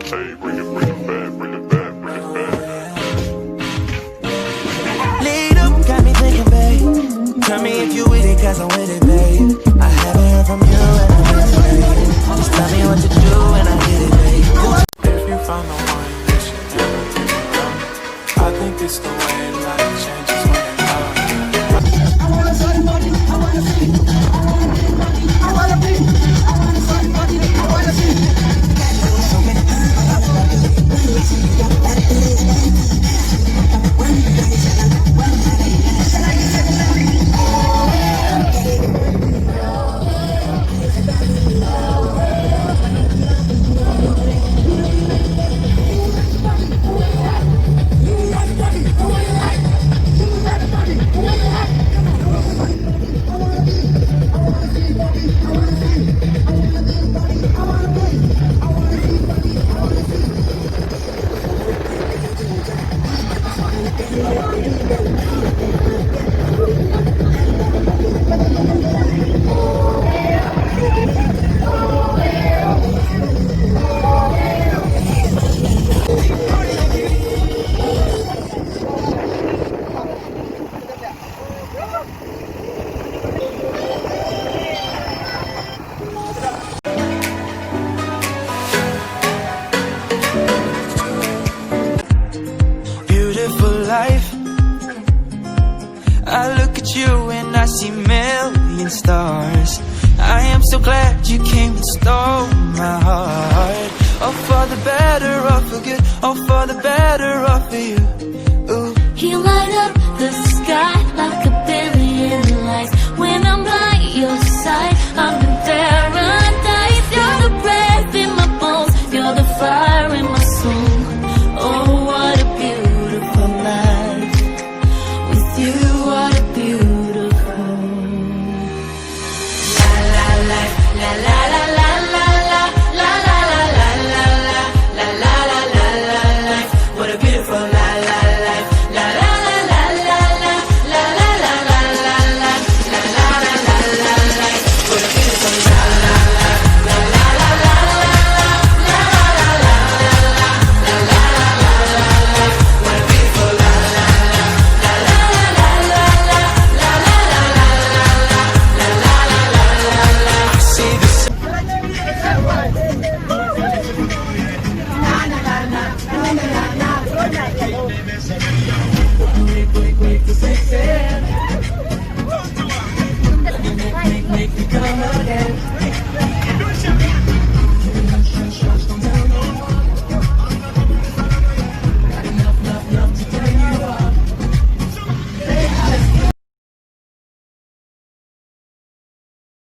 Hey, bring it back, bring it back, bring it back. Lead up, got me thinking, babe. Tell me if you with it, cause I'm with it, babe. I haven't heard from you and I'm with it, babe. Just tell me what to do and I get it, babe. If you found the one, you should never give it up. I think it's the way life changes when you're young. I wanna see money, I wanna see. I wanna be, I wanna see money, I wanna see. Beautiful life. I look at you and I see million stars. I am so glad you came and stole my heart. Oh, for the better or for good, oh, for the better or for you. Ooh. You light up the sky.